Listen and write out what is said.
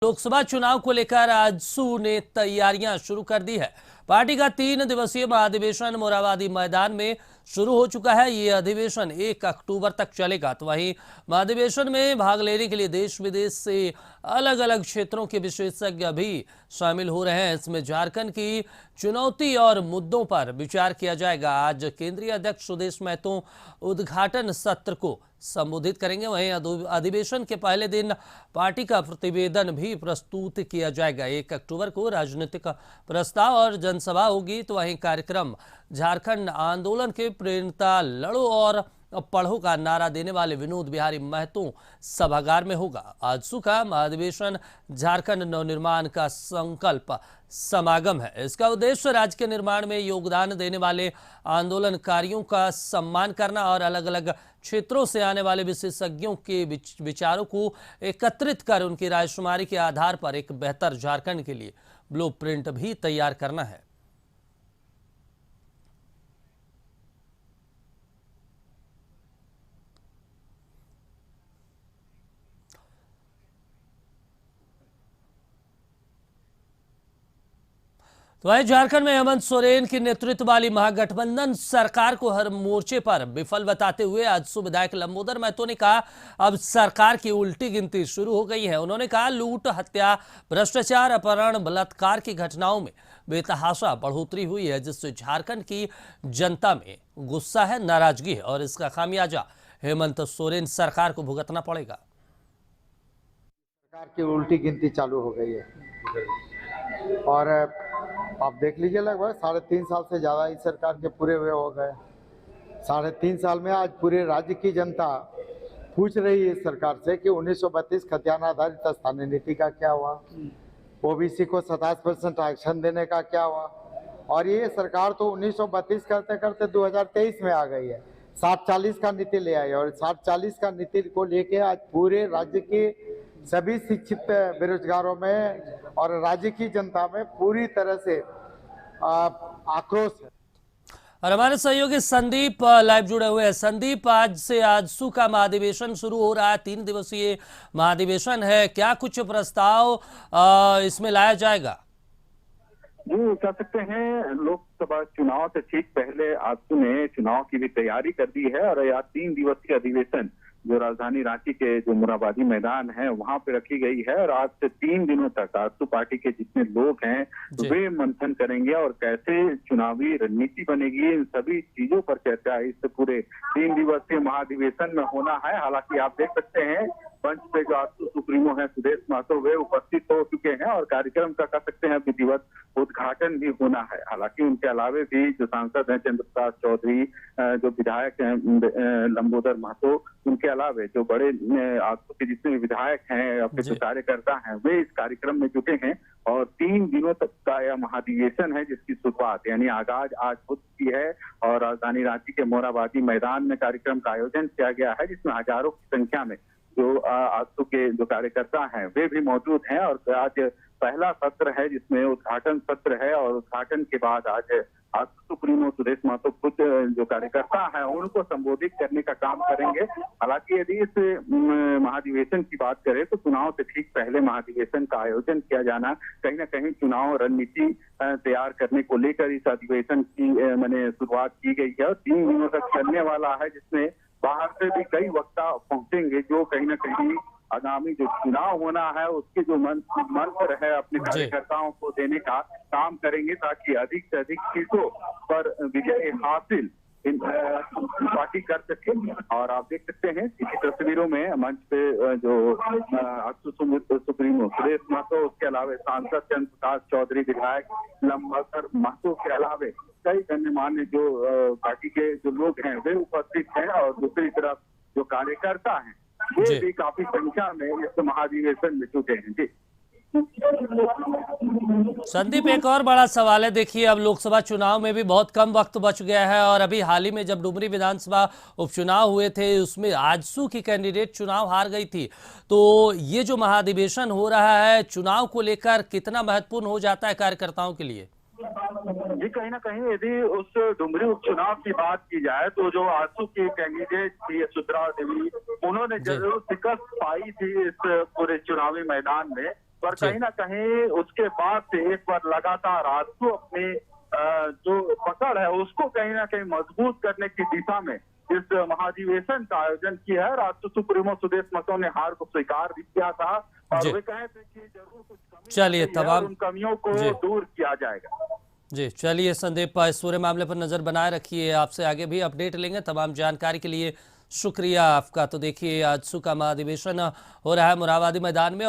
लोकसभा चुनाव को लेकर आजसू ने तैयारियां शुरू कर दी है। पार्टी का 3 दिवसीय महाधिवेशन मोरहाबादी मैदान में शुरू हो चुका है। ये अधिवेशन 1 अक्टूबर तक चलेगा। तो वहीं महाधिवेशन में भाग लेने के लिए देश विदेश से अलग अलग क्षेत्रों के विशेषज्ञ भी शामिल हो रहे हैं। इसमें झारखंड की चुनौती और मुद्दों पर विचार किया जाएगा। आज केंद्रीय अध्यक्ष सुदेश महतो उद्घाटन सत्र को संबोधित करेंगे। वहीं अधिवेशन के पहले दिन पार्टी का प्रतिवेदन भी प्रस्तुत किया जाएगा। 1 अक्टूबर को राजनीतिक प्रस्ताव और जनसभा होगी। तो वहीं कार्यक्रम झारखंड आंदोलन के प्रेरणा लड़ो और पढ़ो का नारा देने वाले विनोद बिहारी महतो सभागार में होगा। आजसू का महाधिवेशन झारखंड नवनिर्माण का संकल्प समागम है। इसका उद्देश्य राज्य के निर्माण में योगदान देने वाले आंदोलनकारियों का सम्मान करना और अलग अलग क्षेत्रों से आने वाले विशेषज्ञों के विचारों को एकत्रित कर उनकी रायशुमारी के आधार पर एक बेहतर झारखंड के लिए ब्लूप्रिंट भी तैयार करना है। तो वहीं झारखंड में हेमंत सोरेन की नेतृत्व वाली महागठबंधन सरकार को हर मोर्चे पर विफल बताते हुए आजसू विधायक लंबोदर महतो ने कहा, अब सरकार की उल्टी गिनती शुरू हो गई है। उन्होंने कहा, लूट, हत्या, भ्रष्टाचार, अपहरण, बलात्कार की घटनाओं में बेतहाशा बढ़ोतरी हुई है, जिससे झारखंड की जनता में गुस्सा है, नाराजगी है और इसका खामियाजा हेमंत सोरेन सरकार को भुगतना पड़ेगा। सरकार की उल्टी गिनती चालू हो गई है और आप देख लीजिए, लगभग 3.5 साल से ज़्यादा इस सरकार के पूरे हुए हो गए। 3.5 साल में आज पूरे राज्य की जनता पूछ रही है इस सरकार से कि 1932 खतियान आधारित स्थानीय नीति का क्या हुआ, ओबीसी को 27% आरक्षण देने का क्या हुआ। और ये सरकार तो 1932 करते करते 2023 में आ गई है। 60-40 का नीति ले आई और 60-40 का नीति को लेके आज पूरे राज्य के सभी शिक्षित बेरोजगारों में और राज्य की जनता में पूरी तरह से आक्रोश है। और हमारे सहयोगी संदीप लाइव जुड़े हुए हैं। संदीप, आज से आजसू का महाधिवेशन शुरू हो रहा है। 3 दिवसीय महाधिवेशन है। क्या कुछ प्रस्ताव इसमें लाया जाएगा? जी, कह सकते हैं लोकसभा चुनाव से ठीक पहले आजसू ने चुनाव की भी तैयारी कर दी है और यह 3 दिवसीय अधिवेशन जो राजधानी रांची के जो मोरहाबादी मैदान है वहां पे रखी गई है। और आज से 3 दिनों तक आजसू पार्टी के जितने लोग हैं वे मंथन करेंगे और कैसे चुनावी रणनीति बनेगी, इन सभी चीजों पर चर्चा इस पूरे 3 दिवसीय महाधिवेशन में होना है। हालांकि आप देख सकते हैं मंच पे जो आजसू सुप्रीमो है सुदेश महतो वे उपस्थित हो चुके हैं और कार्यक्रम का कह सकते हैं विधिवत उद्घाटन भी होना है। हालांकि उनके अलावे भी जो सांसद हैं चंद्र प्रकाश चौधरी, जो विधायक हैं लंबोदर महतो, उनके अलावे जो बड़े आजसू के जितने विधायक हैं, अपने जो कार्यकर्ता हैं, वे इस कार्यक्रम में जुटे हैं। और 3 दिनों तक का यह महाधिवेशन है जिसकी शुरुआत यानी आगाज आज हो चुकी है और राजधानी रांची के मोरहाबादी मैदान में कार्यक्रम का आयोजन किया गया है, जिसमें हजारों की संख्या में जो आजसू के जो कार्यकर्ता हैं वे भी मौजूद हैं। और आज पहला सत्र है जिसमें उद्घाटन सत्र है और उद्घाटन के बाद आज सुप्रीमो सुदेश महतो खुद जो कार्यकर्ता हैं उनको संबोधित करने का काम करेंगे। हालांकि यदि इस महाधिवेशन की बात करें तो चुनाव से ठीक पहले महाधिवेशन का आयोजन किया जाना कहीं ना कहीं चुनाव रणनीति तैयार करने को लेकर इस अधिवेशन की मैंने शुरुआत की गई है और 3 दिनों तक चलने वाला है, जिसमें बाहर से भी कई वक्ता पहुंचेंगे जो कहीं ना कहीं आगामी जो चुनाव होना है उसके जो मंत्र है अपने कार्यकर्ताओं को देने का काम करेंगे ताकि अधिक से अधिक सीटों पर विजय हासिल पार्टी कर सके। और आप देख सकते हैं इसी तस्वीरों में मंच पे जो आजसू सुप्रीमो सुदेश महतो, उसके अलावे सांसद चंद्र प्रकाश चौधरी, विधायक लंबोदर महतो के अलावे कई गण्यमान्य जो पार्टी के जो लोग हैं वे उपस्थित हैं और दूसरी तरफ जो कार्यकर्ता हैं वे भी काफी संख्या में इस महाधिवेशन में जुटे हैं। जी संदीप, एक और बड़ा सवाल है। देखिए, अब लोकसभा चुनाव में भी बहुत कम वक्त बच गया है और अभी हाल ही में जब डुमरी विधानसभा उपचुनाव हुए थे उसमें आजसू की कैंडिडेट चुनाव हार गई थी। तो ये जो महाधिवेशन हो रहा है चुनाव को लेकर कितना महत्वपूर्ण हो जाता है कार्यकर्ताओं के लिए? जी, कहीं ना कहीं यदि उस डुमरी उपचुनाव की बात की जाए तो जो आजसू की कैंडिडेट थी सुधरा देवी, उन्होंने जरूर शिकस्त पाई थी इस पूरे चुनावी मैदान में। पर जी। कहीं ना कहीं उसके बाद से एक बार लगातार आजसू अपनी जो पकड़ है उसको कहीं ना कहीं मजबूत करने की दिशा में इस महाधिवेशन का आयोजन किया है। राष्ट्र सुप्रीमो सुदेश महतो ने हार को स्वीकार भी किया था और जी। वे कहे थे कि जरूर कुछ कमी चलिए, रह गई है और तमाम उन कमियों को जी। दूर किया जाएगा। जी चलिए संदीप, इस पूरे मामले पर नजर बनाए रखिए, आपसे आगे भी अपडेट लेंगे। तमाम जानकारी के लिए शुक्रिया आपका। तो देखिए, आजसू का महाधिवेशन हो रहा है मोरहाबादी मैदान में और